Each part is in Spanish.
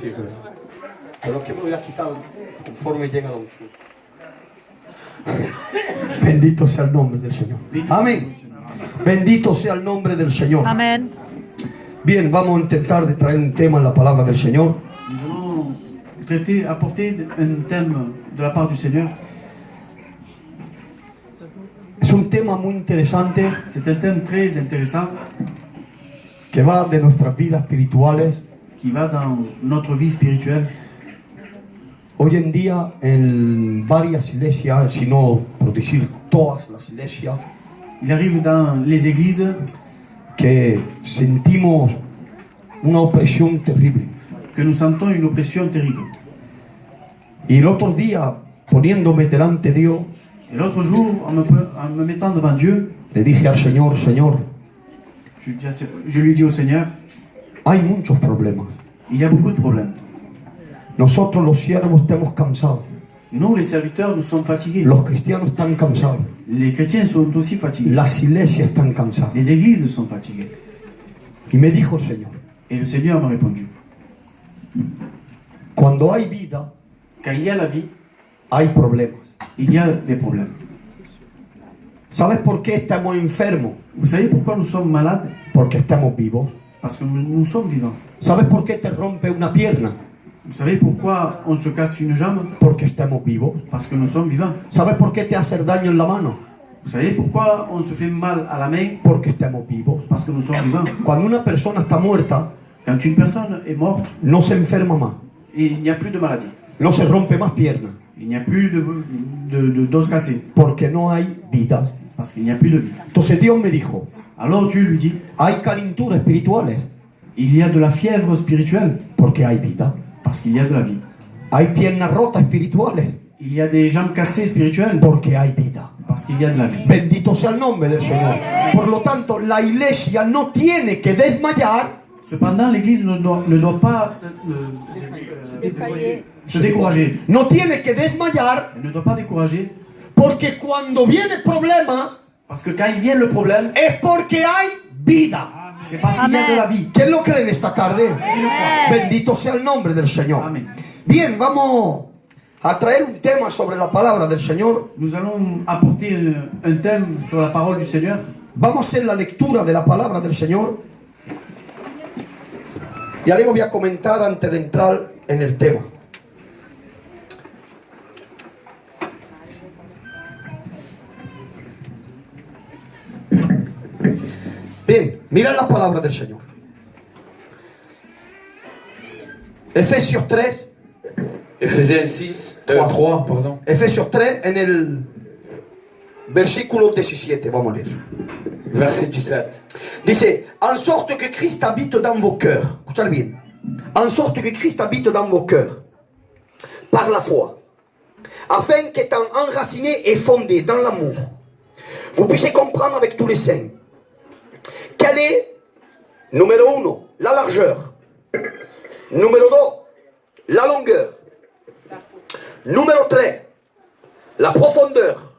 Sí, es verdad. Pero es que me voy a quitar conforme llega la unción. Bendito sea el nombre del Señor. Amén. Bendito sea el nombre del Señor. Amén. Bien, vamos a intentar de traer un tema en la palabra del Señor. Nous allons apporter un thème de la part du Seigneur. Es un tema muy interesante C'est un thème très intéressant que va de nuestras vidas espirituales. qui va dans notre vie spirituelle. Hoy en día en varias iglesias, si no por decir todas las iglesias, Il arrive dans les églises que sentimos una opresión terrible. que nous sentons une oppression terrible. Y el otro día, poniéndome delante de Dios, Et l'autre jour, en me mettant devant Dieu, le dije al Señor, Señor, je lui dis au Seigneur, hay muchos problemas. il y a beaucoup de problèmes. Nosotros los siervos estamos cansados. Nous, les serviteurs, nous sommes fatigués. Los cristianos están cansados. Les chrétiens sont aussi fatigués. Las iglesias están cansadas. Les églises sont fatiguées. Y me dijo el Señor, Et le Seigneur m'a répondu, cuando hay vida, quand il y a la vie, hay problemas. il y a des problèmes. ¿Sabes por qué estamos enfermos? Vous savez pourquoi nous sommes malades? Porque estamos vivos. Parce que nous sommes vivants. ¿Sabes por qué te rompe una pierna? Vous savez pourquoi on se casse une jambe? Porque estamos vivos. Parce que nous sommes vivants. ¿Sabes por qué te hace daño en la mano? Vous savez pourquoi on se fait mal à la main? Porque estamos vivos. Parce que nous sommes vivants. Cuando una persona está muerta, Quand une personne est morte, no se enferma más, il n'y a plus de maladie. no se rompe más piernas, Il n'y a plus d'os cassés. porque no hay vida. Parce qu'il n'y a plus de vie. Entonces Dios me dijo, Alors Dieu lui dit, hay calenturas espirituales, il y a de la fièvre spirituelle. porque hay vida. Parce qu'il y a de la vie. Hay piernas rotas espirituales, Il y a des jambes cassées spirituelles. porque hay vida. Parce qu'il y a de la vie. Bendito sea el nombre del Señor. Por lo tanto, la iglesia no tiene que desmayar, Cependant, l'Église ne doit pas se décourager. no tiene que desmayar, Elle ne doit pas décourager. porque cuando viene el problema, Parce que quand il vient le problème, es porque hay vida. c'est parce qu'il y a de la vie. ¿Quién lo cree en esta tarde? Bendito sea el nombre del Señor. Amén. Bien, vamos a traer un tema sobre la palabra del Señor. Nous allons apporter un thème sur la parole du Seigneur. Vamos a hacer la lectura de la palabra del Señor. Y algo voy a comentar antes de entrar en el tema. Bien, mira la palabra del Señor. Efesios 3. Ephésiens 6, 3, pardon. Efesios 3 en el versículo 17, vamos a leer. Verset 17. Dice, en sorte que Christ habite dans vos cœurs. Escuchad bien. En sorte que Christ habite dans vos cœurs. Par la foi. Afin qu'étant enraciné et fondé dans l'amour, vous puissiez comprendre avec tous les saints quelle est, numéro 1, la largeur. Numéro 2, la longueur. Numéro 3, la profondeur.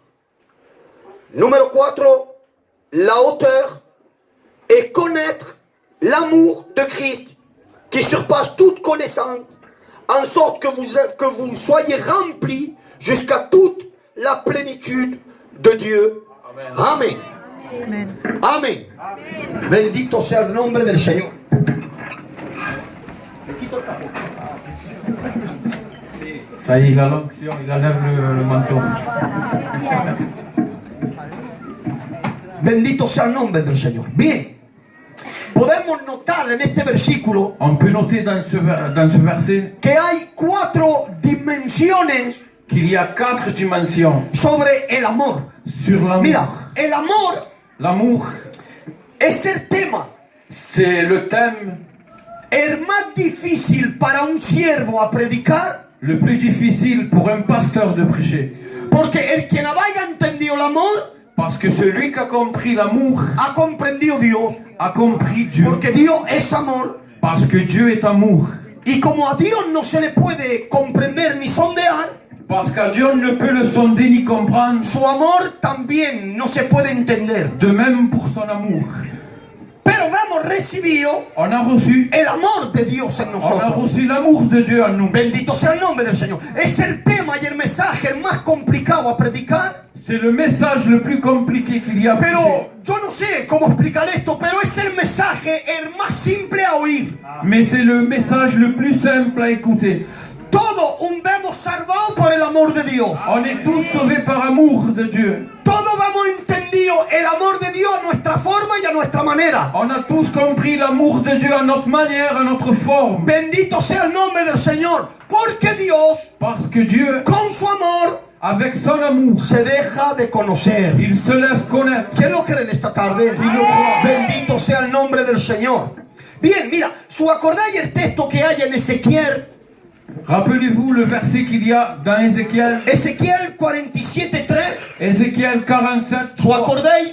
Numéro 4, la hauteur. Et connaître l'amour de Christ qui surpasse toute connaissance, en sorte que vous soyez remplis jusqu'à toute la plénitude de Dieu. Amén. Amén. Amén. Bendito sea el nombre del Señor. Ça y est, il a l'onction, il enlève le manteau. Bendito sea el nombre del Señor. Bien. Podemos notar en este versículo On peut noter dans ce verset que hay 4 dimensiones qu'il y a 4 dimensions sobre el amor. sur l'amour. Mira, el amor L'amour, es el tema. c'est le thème El más difícil para un siervo a predicar, le plus difficile pour un pasteur de prêcher. porque el quien haya entendido el amor Parce que celui qui a compris l'amour ha comprendido Dios, a compris Dieu. porque Dios es amor. Parce que Dieu est amour. Y como a Dios no se le puede comprender ni sondear, Parce qu'à Dieu on ne peut le sonder ni comprendre. su amor también no se puede entender. De même pour son amour. pero hemos recibido On a reçu, el amor de Dios en on a nosotros. reçu l'amour de Dieu en nous. Bendito sea el nombre del Señor. Es el tema y el mensaje más complicado a predicar. C'est le message le plus compliqué qu'il y a. Pero yo no sé cómo explicar esto, pero es el mensaje el más simple a oír. Mais c'est le message le plus simple à écouter. Todos hemos salvado por el amor de Dios. On est tous sauvés par amour de Dieu. Todos hemos entendido el amor de Dios a nuestra forma y a nuestra manera. On a tous compris l'amour de Dieu à notre manière, à notre forme. Bendito sea el nombre del Señor. Porque Dios, Parce que Dieu, con su amor, avec son amour, se deja de conocer. il se laisse connaître. ¿Quién lo cree en esta tarde? Qui le croit? Bendito sea el nombre del Señor. Bien, mira, ¿su acordáis el texto que hay en Ezequiel? Rappelez-vous le verset qu'il y a dans Ézéchiel, Ezequiel 47:3. Ézéchiel 47. ¿Su acordáis?